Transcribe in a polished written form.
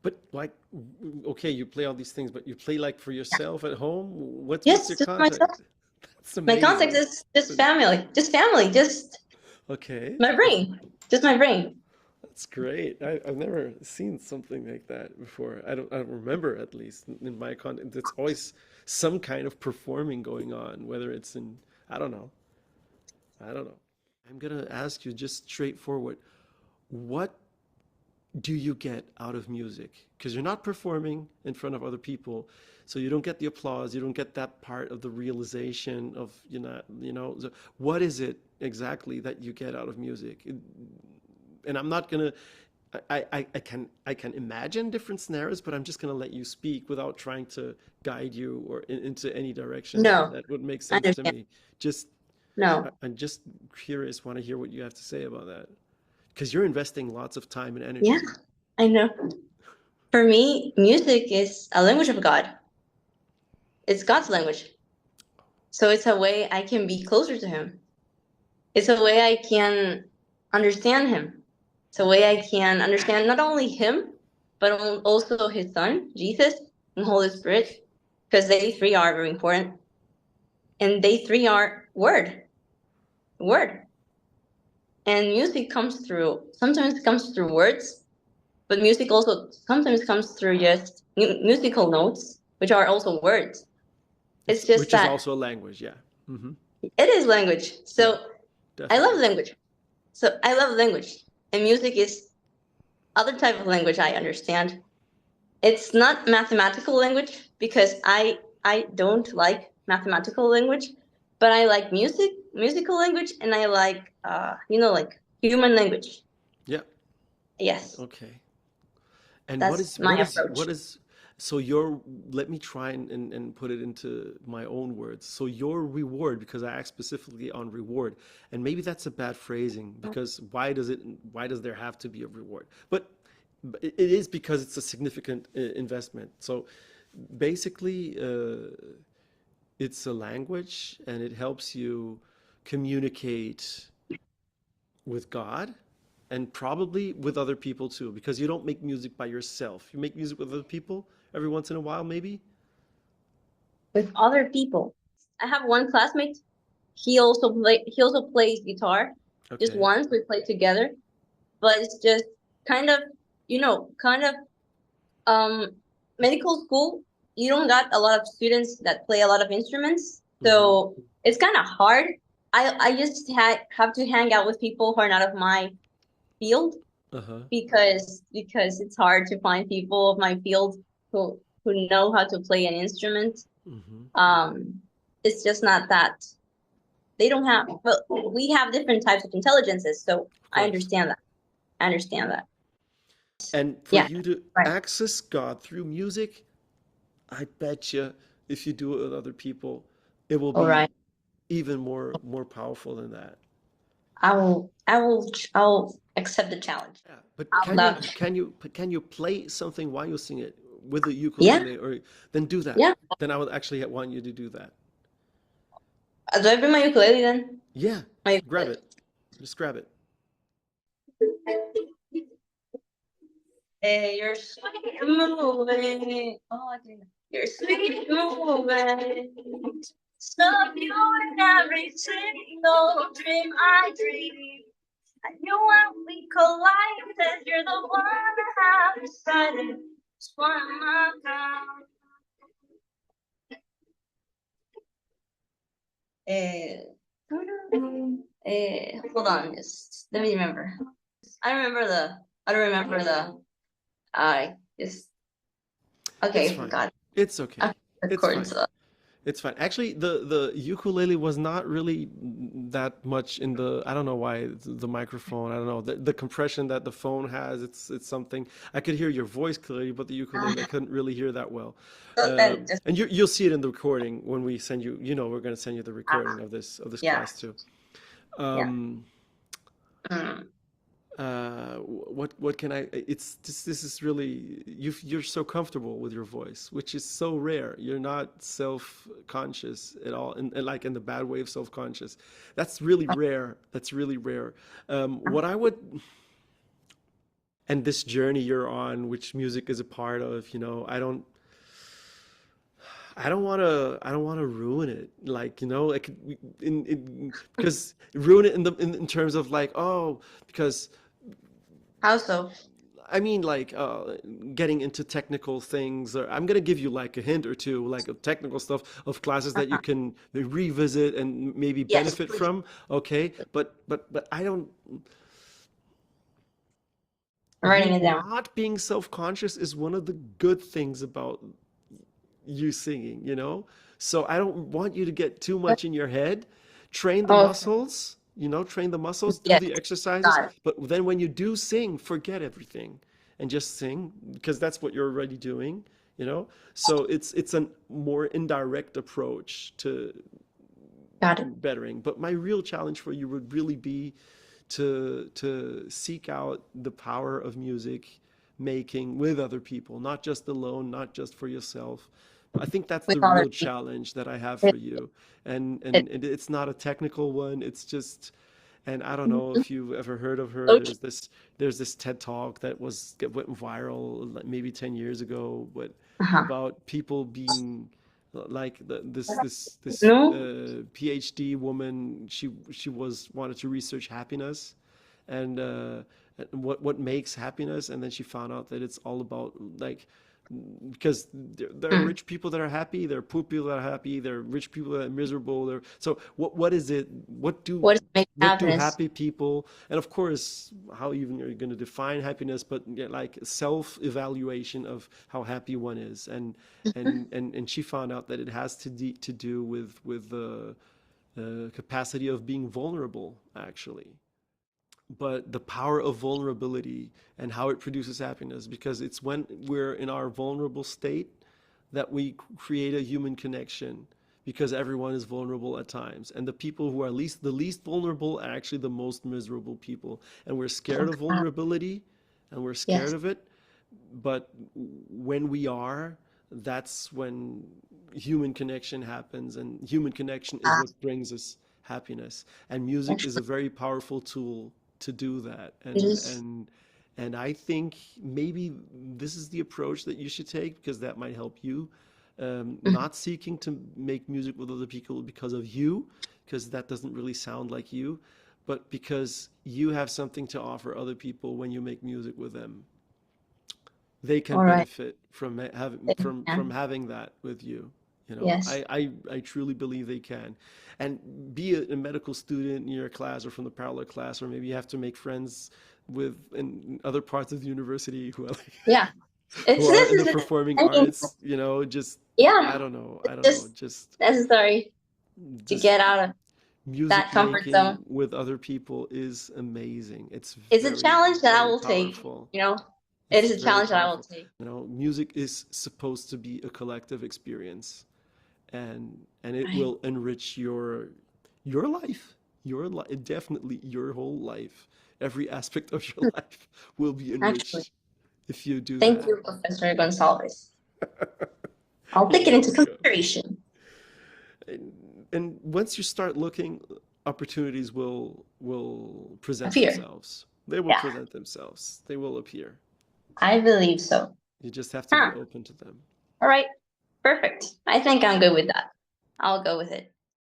But like, okay, you play all these things, but you play like for yourself at home? What's Yes, your just myself. context? That's My context amazing. is just family, just Okay, my brain, just my brain. that's great. I've never seen something like that before. I don't remember, at least in my content. It's always some kind of performing going on, whether it's in, I don't know. I don't know. I'm gonna ask you just straightforward. What do you get out of music? Because you're not performing in front of other people, so you don't get the applause, you don't get that part of the realization of, so what is it exactly that you get out of music? And I'm not gonna, I can imagine different scenarios, but I'm just gonna let you speak without trying to guide you or into any direction No, that would make I sense to understand. me. Just, No, I'm just curious, want to hear what you have to say about that. Because you're investing lots of time and yeah, energy. I know. For me, music is a language of God. It's God's language. So it's a way I can be closer to Him. It's a way I can understand Him. It's a way I can understand not only Him, but also His Son, Jesus, and Holy Spirit, because they three are very important. And they three are word. And music comes through, sometimes it comes through words, but music also sometimes comes through just musical notes, which are also words. It's just Which is that also a language, yeah. Hmm. it is language. Yeah, So I love definitely. language. So I love language. And music is other type of language I understand. It's not mathematical language because I don't like mathematical language, but I like musical language, and I like like human language. Yeah. Yes, Okay. And what that's is my what is approach. what is so your let me try and put it into my own words. So your reward, because I asked specifically on reward, and maybe that's a bad phrasing because why does there have to be a reward? But it is because it's a significant investment. So basically, it's a language and it helps you communicate with God and probably with other people too, because you don't make music by yourself. You make music with other people every once in a while, maybe. With other people. I have one classmate. He also plays guitar. Just Okay. once we played together, but it's just kind of kind of um medical school. You don't got a lot of students that play a lot of instruments, Mm-hmm. so it's kind of hard. I just have to hang out with people who are not of my field Uh-huh. because it's hard to find people of my field who know how to play an instrument. Mm-hmm. Um, it's just not that they don't have. Well, we have different types of intelligences, so Of I course. understand that. I understand that. And for Yeah, you to right. access God through music, I bet you if you do it with other people, it will All be right. even more powerful than that. I will accept the challenge. Yeah, but I'll love. can you play something while you sing it with the Yeah, ukulele, or then do that? yeah. Then I would actually want you to do that. Do I bring my ukulele then? Yeah, My grab ukulele. it. Just grab it. You're sweet moving. Oh, I didn't. You're sweet moving. So you in every single dream I dream. I knew when we collided, you're the one I have decided. It's one of my kind. Eh, hold on, just let me remember. I don't remember the. I just It's okay. fine. God, It's okay. I It's according fine. to that. It's fine. Actually, the ukulele was not really that much in the. I don't know why the microphone. I don't know the compression that the phone has. It's something. I could hear your voice clearly, but the ukulele I couldn't really hear that well. So then just And you'll see it in the recording when we send you. We're going to send you the recording ah, of this yeah, class too. yeah. Um, Mm. what can I it's this is really you're so comfortable with your voice, which is so rare. You're not self-conscious at all, and like in the bad way of self-conscious. That's really rare. That's really rare. What I would and this journey you're on, which music is a part of, I don't want to ruin it. Like, like because ruin it in terms of like, oh, because How so? I mean, like, getting into technical things. Or I'm gonna give you like a hint or two, like of technical stuff of classes that you Uh-huh. can revisit and maybe Yes, benefit please. from. Okay, but I don't. I'm writing You it down. not being self-conscious is one of the good things about you singing, So I don't want you to get too much in your head. Train the Okay. muscles, train the muscles, do Yes, the exercises, got it. but then when you do sing, forget everything and just sing because that's what you're already doing, you know? So it's a more indirect approach to Got it. bettering. But my real challenge for you would really be to seek out the power of music making with other people, not just alone, not just for yourself. I think that's With the other real people. challenge that I have It, for you. And it's not a technical one. It's just and I don't know Mhm. if you've ever heard of her. Okay. There's this TED Talk that went viral like maybe 10 years ago, but Uh-huh. about people being like this No? PhD woman. She was wanted to research happiness, and what makes happiness, and then she found out that it's all about like because there are Hmm. rich people that are happy, there are poor people that are happy, there are rich people that are miserable. So what is it? What is make What do happiness? happy people, and of course, how even are you going to define happiness? But yeah, like self-evaluation of how happy one is, and she found out that it has to do with the capacity of being vulnerable, actually, but the power of vulnerability and how it produces happiness, because it's when we're in our vulnerable state that we create a human connection, because everyone is vulnerable at times, and the people who are the least vulnerable are actually the most miserable people, and we're Oh, scared of God. vulnerability and we're Yes. scared of it. But when we are, that's when human connection happens, and human connection is Ah, what brings us happiness, and music is a actually, very powerful tool to do that. it and is. and and I think maybe this is the approach that you should take, because that might help you, Mhm. not seeking to make music with other people because of you, because that doesn't really sound like you, but because you have something to offer other people when you make music with them. They can All right. benefit from having Thank from you. having that with you. Yes. I truly believe they can. And be a medical student in your class or from the parallel class, or maybe you have to make friends with in other parts of the university who are like, Yeah. who It's are in the necessary. performing I mean, arts, just yeah, I it's don't know, just just necessary to just get out of music that comfort making zone. with other people is amazing. It's It's a very, challenge that I very will take, powerful. you know. It It's is a very challenge that I will powerful. take. Music is supposed to be a collective experience, and it Right. will enrich your life, your life, definitely your whole life. Every aspect of your life will be Actually, enriched if you do thank that. you, Professor Gonçalves. I'll take You're it into welcome. consideration. And once you start looking, opportunities will A present fear. themselves. They will Yeah, present themselves. They will appear. I believe so. You just have to be Huh. open to them. All right. Perfect. I think I'm good with that. I'll go with it.